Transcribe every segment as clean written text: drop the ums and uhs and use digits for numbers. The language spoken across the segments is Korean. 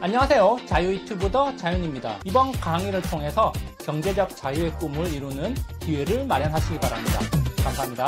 안녕하세요. 자유유튜브더 자윤입니다. 이번 강의를 통해서 경제적 자유의 꿈을 이루는 기회를 마련하시기 바랍니다. 감사합니다.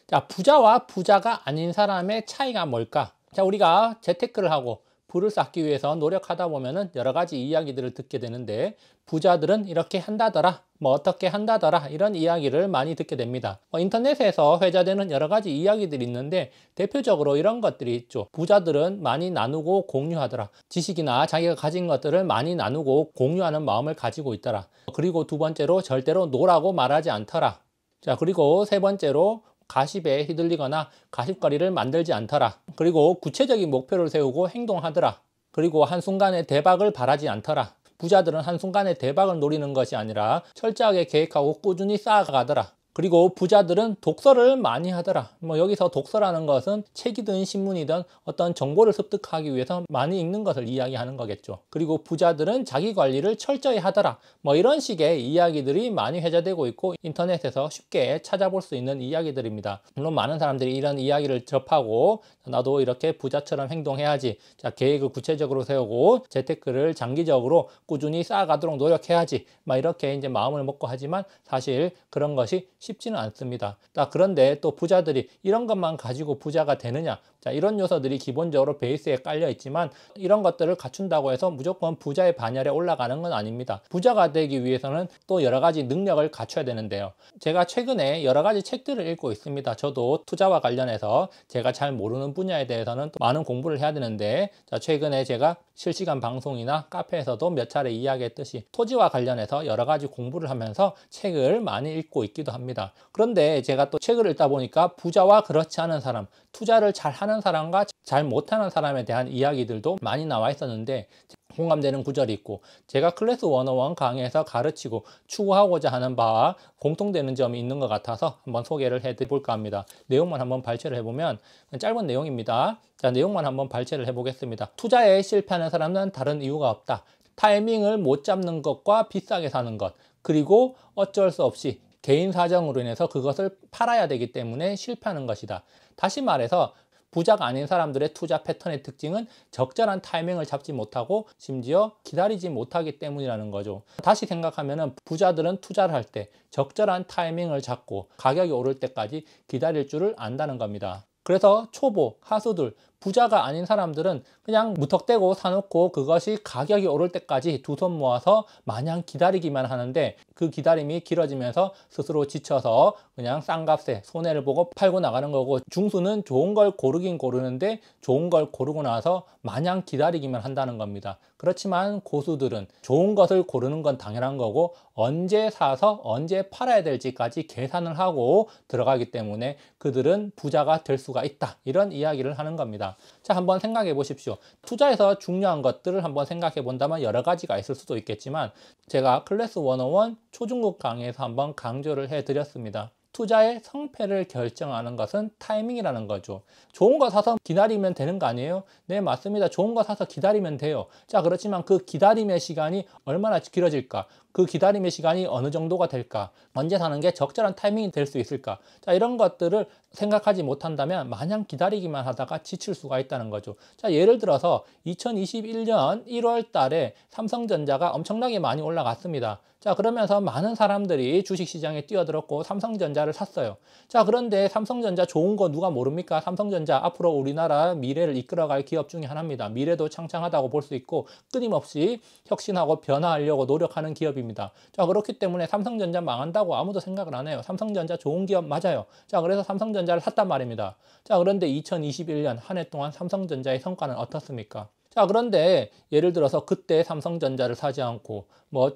자, 부자와 부자가 아닌 사람의 차이가 뭘까? 자, 우리가 재테크를 하고 부를 쌓기 위해서 노력하다 보면은 여러 가지 이야기들을 듣게 되는데, 부자들은 이렇게 한다더라, 어떻게 한다더라, 이런 이야기를 많이 듣게 됩니다. 인터넷에서 회자되는 여러 가지 이야기들이 있는데, 대표적으로 이런 것들이 있죠. 부자들은 많이 나누고 공유하더라. 지식이나 자기가 가진 것들을 많이 나누고 공유하는 마음을 가지고 있더라. 그리고 두 번째로, 절대로 노라고 말하지 않더라. 자, 그리고 세 번째로, 가십에 휘둘리거나 가십거리를 만들지 않더라. 그리고 구체적인 목표를 세우고 행동하더라. 그리고 한순간에 대박을 바라지 않더라. 부자들은 한순간에 대박을 노리는 것이 아니라 철저하게 계획하고 꾸준히 쌓아가더라. 그리고 부자들은 독서를 많이 하더라. 여기서 독서라는 것은 책이든 신문이든 어떤 정보를 습득하기 위해서 많이 읽는 것을 이야기하는 거겠죠. 그리고 부자들은 자기 관리를 철저히 하더라. 이런 식의 이야기들이 많이 회자되고 있고, 인터넷에서 쉽게 찾아볼 수 있는 이야기들입니다. 물론 많은 사람들이 이런 이야기를 접하고 나도 이렇게 부자처럼 행동해야지, 자, 계획을 구체적으로 세우고 재테크를 장기적으로 꾸준히 쌓아가도록 노력해야지, 이렇게 이제 마음을 먹고 하지만 사실 그런 것이 쉽지는 않습니다. 그런데 또 부자들이 이런 것만 가지고 부자가 되느냐? 자, 이런 요소들이 기본적으로 베이스에 깔려 있지만, 이런 것들을 갖춘다고 해서 무조건 부자의 반열에 올라가는 건 아닙니다. 부자가 되기 위해서는 또 여러 가지 능력을 갖춰야 되는데요. 제가 최근에 여러 가지 책들을 읽고 있습니다. 저도 투자와 관련해서 제가 잘 모르는 분야에 대해서는 또 많은 공부를 해야 되는데, 자, 최근에 제가 실시간 방송이나 카페에서도 몇 차례 이야기했듯이 토지와 관련해서 여러 가지 공부를 하면서 책을 많이 읽고 있기도 합니다. 그런데 제가 또 책을 읽다 보니까 부자와 그렇지 않은 사람, 투자를 잘 하는 사람과 잘 못하는 사람에 대한 이야기들도 많이 나와 있었는데, 공감되는 구절이 있고, 제가 클래스 101 강의에서 가르치고 추구하고자 하는 바와 공통되는 점이 있는 것 같아서 한번 소개를 해볼까 합니다. 내용만 한번 발췌를 해보면, 짧은 내용입니다. 자, 내용만 한번 발췌를 해보겠습니다. 투자에 실패하는 사람은 다른 이유가 없다. 타이밍을 못 잡는 것과 비싸게 사는 것, 그리고 어쩔 수 없이 개인 사정으로 인해서 그것을 팔아야 되기 때문에 실패하는 것이다. 다시 말해서 부자가 아닌 사람들의 투자 패턴의 특징은 적절한 타이밍을 잡지 못하고 심지어 기다리지 못하기 때문이라는 거죠. 다시 생각하면 부자들은 투자를 할 때 적절한 타이밍을 잡고 가격이 오를 때까지 기다릴 줄을 안다는 겁니다. 그래서 초보, 하수들, 부자가 아닌 사람들은 그냥 무턱대고 사놓고 그것이 가격이 오를 때까지 두 손 모아서 마냥 기다리기만 하는데, 그 기다림이 길어지면서 스스로 지쳐서 그냥 싼 값에 손해를 보고 팔고 나가는 거고, 중수는 좋은 걸 고르긴 고르는데 좋은 걸 고르고 나서 마냥 기다리기만 한다는 겁니다. 그렇지만 고수들은 좋은 것을 고르는 건 당연한 거고, 언제 사서 언제 팔아야 될지까지 계산을 하고 들어가기 때문에 그들은 부자가 될 수가 있다, 이런 이야기를 하는 겁니다. 자, 한번 생각해 보십시오. 투자에서 중요한 것들을 한번 생각해 본다면 여러 가지가 있을 수도 있겠지만, 제가 클래스 101 초중급 강의에서 한번 강조를 해 드렸습니다. 투자의 성패를 결정하는 것은 타이밍이라는 거죠. 좋은 거 사서 기다리면 되는 거 아니에요? 네, 맞습니다. 좋은 거 사서 기다리면 돼요. 자, 그렇지만 그 기다림의 시간이 얼마나 길어질까? 그 기다림의 시간이 어느 정도가 될까? 언제 사는 게 적절한 타이밍이 될 수 있을까? 자, 이런 것들을 생각하지 못한다면 마냥 기다리기만 하다가 지칠 수가 있다는 거죠. 자, 예를 들어서 2021년 1월 달에 삼성전자가 엄청나게 많이 올라갔습니다. 자, 그러면서 많은 사람들이 주식시장에 뛰어들었고 삼성전자를 샀어요. 자, 그런데 삼성전자 좋은 거 누가 모릅니까? 삼성전자 앞으로 우리나라 미래를 이끌어갈 기업 중에 하나입니다. 미래도 창창하다고 볼 수 있고 끊임없이 혁신하고 변화하려고 노력하는 기업입니다. 자, 그렇기 때문에 삼성전자 망한다고 아무도 생각을 안 해요. 삼성전자 좋은 기업 맞아요. 자, 그래서 삼성전자를 샀단 말입니다. 자, 그런데 2021년 한 해 동안 삼성전자의 성과는 어떻습니까? 자, 그런데 예를 들어서 그때 삼성전자를 사지 않고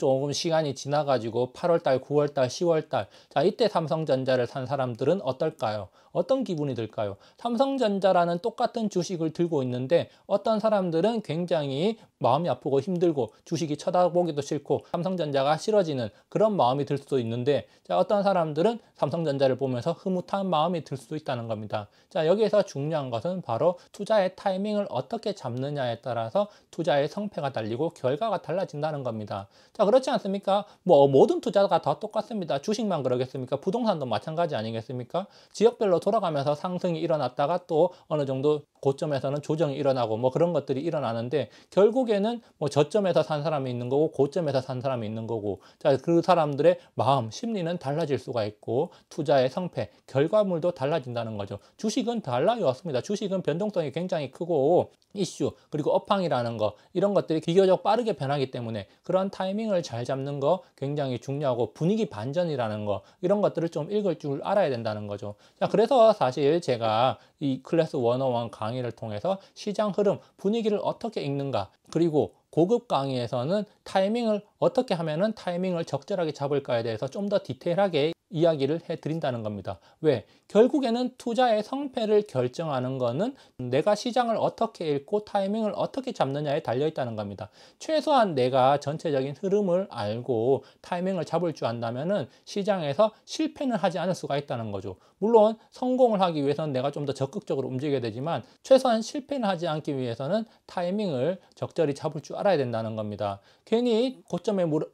조금 시간이 지나가지고 8월달, 9월달, 10월달, 자, 이때 삼성전자를 산 사람들은 어떨까요? 어떤 기분이 들까요? 삼성전자라는 똑같은 주식을 들고 있는데 어떤 사람들은 굉장히 마음이 아프고 힘들고 주식이 쳐다보기도 싫고 삼성전자가 싫어지는 그런 마음이 들 수도 있는데, 자, 어떤 사람들은 삼성전자를 보면서 흐뭇한 마음이 들 수도 있다는 겁니다. 자, 여기에서 중요한 것은 바로 투자의 타이밍을 어떻게 잡느냐에 따라 따라서 투자의 성패가 달리고 결과가 달라진다는 겁니다. 자, 그렇지 않습니까? 뭐 모든 투자가 다 똑같습니다. 주식만 그러겠습니까? 부동산도 마찬가지 아니겠습니까? 지역별로 돌아가면서 상승이 일어났다가 또 어느 정도 고점에서는 조정이 일어나고 뭐 그런 것들이 일어나는데, 결국에는 뭐 저점에서 산 사람이 있는 거고 고점에서 산 사람이 있는 거고, 자, 그 사람들의 마음, 심리는 달라질 수가 있고 투자의 성패, 결과물도 달라진다는 거죠. 주식은 달라요습니다. 주식은 변동성이 굉장히 크고 이슈 그리고 업황이라는 거, 이런 것들이 비교적 빠르게 변하기 때문에 그런 타이밍을 잘 잡는 거 굉장히 중요하고, 분위기 반전이라는 거, 이런 것들을 좀 읽을 줄 알아야 된다는 거죠. 자, 그래서 사실 제가 이 클래스 101 강의를 통해서 시장 흐름, 분위기를 어떻게 읽는가, 그리고 고급 강의에서는 타이밍을 어떻게 하면은 타이밍을 적절하게 잡을까에 대해서 좀 더 디테일하게 이야기를 해드린다는 겁니다. 왜? 결국에는 투자의 성패를 결정하는 거는 내가 시장을 어떻게 읽고 타이밍을 어떻게 잡느냐에 달려있다는 겁니다. 최소한 내가 전체적인 흐름을 알고 타이밍을 잡을 줄 안다면은 시장에서 실패는 하지 않을 수가 있다는 거죠. 물론 성공을 하기 위해서는 내가 좀 더 적극적으로 움직여야 되지만, 최소한 실패는 하지 않기 위해서는 타이밍을 적절히 잡을 줄 알아야 된다는 겁니다. 괜히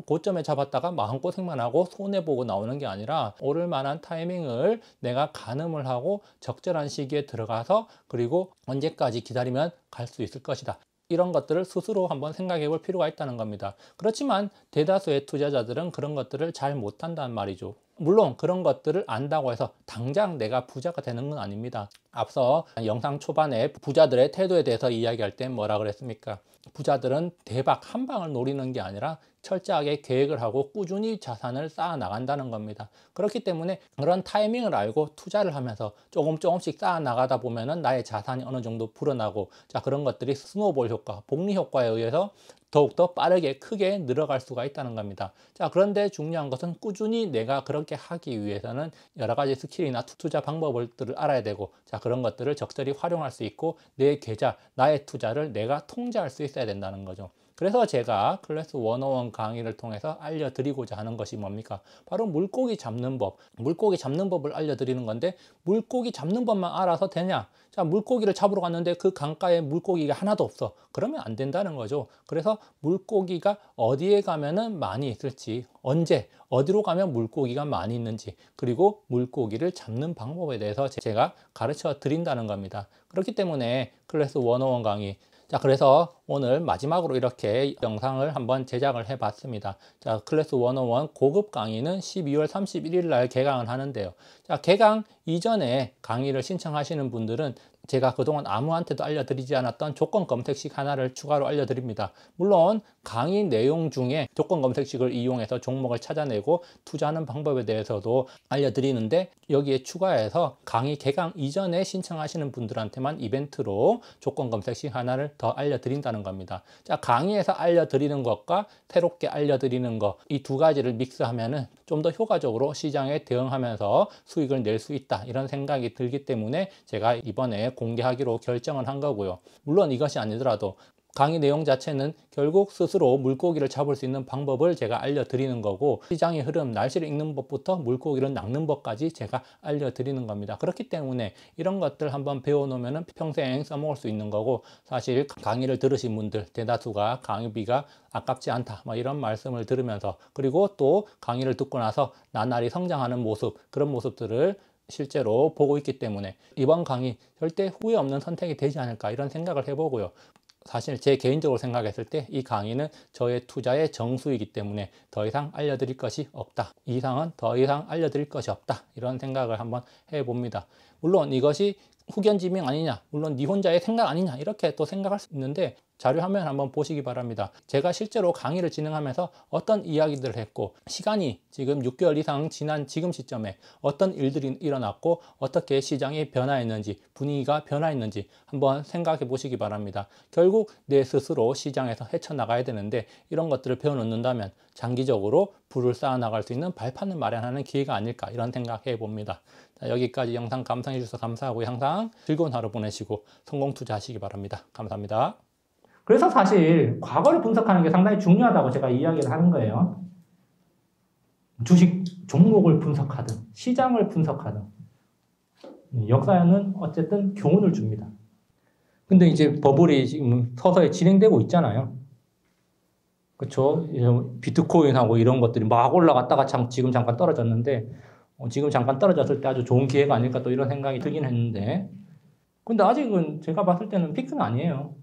고점에 잡았다가 마음고생만 하고 손해보고 나오는 게 아니라, 오를 만한 타이밍을 내가 가늠을 하고 적절한 시기에 들어가서, 그리고 언제까지 기다리면 갈 수 있을 것이다, 이런 것들을 스스로 한번 생각해 볼 필요가 있다는 겁니다. 그렇지만 대다수의 투자자들은 그런 것들을 잘 못한다는 말이죠. 물론 그런 것들을 안다고 해서 당장 내가 부자가 되는 건 아닙니다. 앞서 영상 초반에 부자들의 태도에 대해서 이야기할 때 뭐라 그랬습니까? 부자들은 대박 한 방을 노리는 게 아니라 철저하게 계획을 하고 꾸준히 자산을 쌓아 나간다는 겁니다. 그렇기 때문에 그런 타이밍을 알고 투자를 하면서 조금씩 쌓아 나가다 보면은 나의 자산이 어느 정도 불어나고, 자, 그런 것들이 스노우볼 효과, 복리 효과에 의해서 더욱더 빠르게 크게 늘어갈 수가 있다는 겁니다. 자, 그런데 중요한 것은 꾸준히 내가 그렇게 하기 위해서는 여러 가지 스킬이나 투자 방법들을 알아야 되고, 자, 그런 것들을 적절히 활용할 수 있고, 내 계좌, 나의 투자를 내가 통제할 수 있어야 된다는 거죠. 그래서 제가 클래스 101 강의를 통해서 알려드리고자 하는 것이 뭡니까? 바로 물고기 잡는 법, 물고기 잡는 법을 알려드리는 건데, 물고기 잡는 법만 알아서 되냐? 자, 물고기를 잡으러 갔는데 그 강가에 물고기가 하나도 없어. 그러면 안 된다는 거죠. 그래서 물고기가 어디에 가면은 많이 있을지, 언제, 어디로 가면 물고기가 많이 있는지, 그리고 물고기를 잡는 방법에 대해서 제가 가르쳐 드린다는 겁니다. 그렇기 때문에 클래스 101 강의, 자, 그래서 오늘 마지막으로 이렇게 영상을 한번 제작을 해 봤습니다. 자, 클래스 101 고급 강의는 12월 31일 날 개강을 하는데요. 자, 개강 이전에 강의를 신청하시는 분들은 제가 그동안 아무한테도 알려드리지 않았던 조건 검색식 하나를 추가로 알려드립니다. 물론 강의 내용 중에 조건 검색식을 이용해서 종목을 찾아내고 투자하는 방법에 대해서도 알려드리는데, 여기에 추가해서 강의 개강 이전에 신청하시는 분들한테만 이벤트로 조건 검색식 하나를 더 알려드린다는 겁니다. 자, 강의에서 알려드리는 것과 새롭게 알려드리는 것, 이 두 가지를 믹스하면은 좀 더 효과적으로 시장에 대응하면서 수익을 낼 수 있다, 이런 생각이 들기 때문에 제가 이번에 공개하기로 결정을 한 거고요. 물론 이것이 아니더라도 강의 내용 자체는 결국 스스로 물고기를 잡을 수 있는 방법을 제가 알려드리는 거고, 시장의 흐름, 날씨를 읽는 법부터 물고기를 낚는 법까지 제가 알려드리는 겁니다. 그렇기 때문에 이런 것들 한번 배워놓으면 평생 써먹을 수 있는 거고, 사실 강의를 들으신 분들 대다수가 강의비가 아깝지 않다, 이런 말씀을 들으면서, 그리고 또 강의를 듣고 나서 나날이 성장하는 모습, 그런 모습들을 실제로 보고 있기 때문에 이번 강의 절대 후회 없는 선택이 되지 않을까, 이런 생각을 해보고요. 사실 제 개인적으로 생각했을 때 이 강의는 저의 투자의 정수이기 때문에 더 이상 알려드릴 것이 없다, 이 이상은 더 이상 알려드릴 것이 없다, 이런 생각을 한번 해봅니다. 물론 이것이 후견지명 아니냐, 물론 네 혼자의 생각 아니냐, 이렇게 또 생각할 수 있는데, 자료 화면 한번 보시기 바랍니다. 제가 실제로 강의를 진행하면서 어떤 이야기들을 했고, 시간이 지금 6개월 이상 지난 지금 시점에 어떤 일들이 일어났고, 어떻게 시장이 변화했는지, 분위기가 변화했는지 한번 생각해 보시기 바랍니다. 결국 내 스스로 시장에서 헤쳐나가야 되는데, 이런 것들을 배워놓는다면 장기적으로 부를 쌓아 나갈 수 있는 발판을 마련하는 기회가 아닐까, 이런 생각해 봅니다. 자, 여기까지 영상 감상해 주셔서 감사하고, 항상 즐거운 하루 보내시고 성공 투자하시기 바랍니다. 감사합니다. 그래서 사실 과거를 분석하는 게 상당히 중요하다고 제가 이야기를 하는 거예요. 주식 종목을 분석하든 시장을 분석하든 역사는 어쨌든 교훈을 줍니다. 근데 이제 버블이 지금 서서히 진행되고 있잖아요. 그렇죠? 비트코인하고 이런 것들이 막 올라갔다가 지금 잠깐 떨어졌는데 지금 잠깐 떨어졌을 때 아주 좋은 기회가 아닐까 또 이런 생각이 들긴 했는데 근데 아직은 제가 봤을 때는 피크는 아니에요.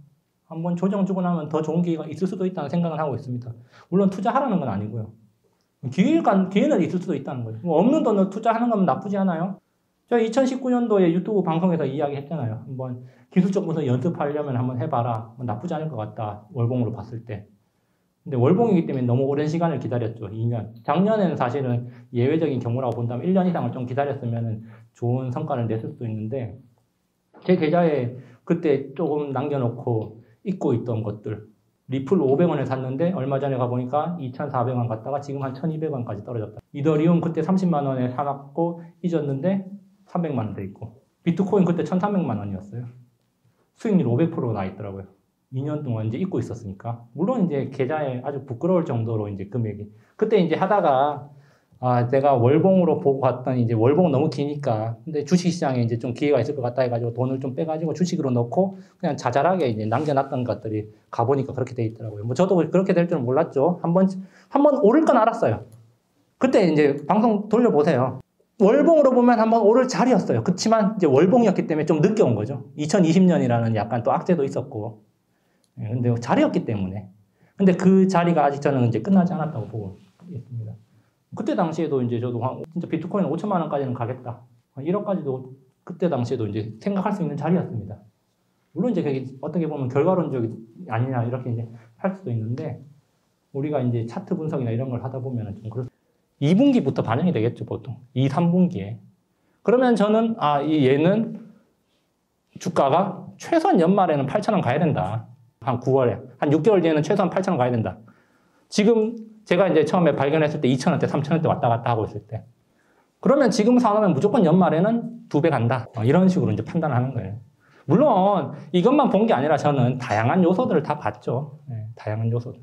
한번 조정 주고 나면 더 좋은 기회가 있을 수도 있다는 생각을 하고 있습니다. 물론 투자하라는 건 아니고요. 기회는 있을 수도 있다는 거죠. 뭐 없는 돈을 투자하는 건 나쁘지 않아요. 제가 2019년도에 유튜브 방송에서 이야기했잖아요. 한번 기술적 분석 연습하려면 한번 해봐라. 나쁘지 않을 것 같다. 월봉으로 봤을 때. 근데 월봉이기 때문에 너무 오랜 시간을 기다렸죠. 2년. 작년에는 사실은 예외적인 경우라고 본다면 1년 이상을 좀 기다렸으면 좋은 성과를 냈을 수도 있는데 제 계좌에 그때 조금 남겨놓고 잊고 있던 것들 리플 500원에 샀는데 얼마 전에 가보니까 2,400원 갔다가 지금 한 1,200원까지 떨어졌다. 이더리움 그때 30만 원에 사갖고 잊었는데 300만 원 돼 있고 비트코인 그때 1,300만 원이었어요. 수익률 500%나 있더라고요. 2년 동안 이제 잊고 있었으니까. 물론 이제 계좌에 아주 부끄러울 정도로 이제 금액이. 그때 이제 하다가, 내가 월봉으로 보고 갔더니 이제 월봉은 너무 기니까. 근데 주식시장에 이제 좀 기회가 있을 것 같다 해가지고 돈을 좀 빼가지고 주식으로 넣고 그냥 자잘하게 이제 남겨놨던 것들이 가보니까 그렇게 돼 있더라고요. 뭐 저도 그렇게 될 줄은 몰랐죠. 한번 오를 건 알았어요. 그때 이제 방송 돌려보세요. 월봉으로 보면 한번 오를 자리였어요. 그렇지만 이제 월봉이었기 때문에 좀 늦게 온 거죠. 2020년이라는 약간 또 악재도 있었고. 근데 자리였기 때문에. 근데 그 자리가 아직 저는 이제 끝나지 않았다고 보고 있습니다. 그때 당시에도 이제 저도 진짜 비트코인 5천만 원까지는 가겠다. 1억까지도 그때 당시에도 이제 생각할 수 있는 자리였습니다. 물론 이제 그게 어떻게 보면 결과론적이 아니냐 이렇게 이제 할 수도 있는데 우리가 이제 차트 분석이나 이런 걸 하다 보면 좀 그렇습니다. 2분기부터 반영이 되겠죠, 보통. 2, 3분기에. 그러면 저는, 얘는 주가가 최소한 연말에는 8,000원 가야 된다. 한 9월에. 한 6개월 뒤에는 최소한 8,000원 가야 된다. 지금 제가 이제 처음에 발견했을 때 2,000원대, 3,000원대 왔다 갔다 하고 있을 때. 그러면 지금 사놓으면 무조건 연말에는 2배 간다. 이런 식으로 이제 판단하는 거예요. 물론 이것만 본 게 아니라 저는 다양한 요소들을 다 봤죠. 네, 다양한 요소들.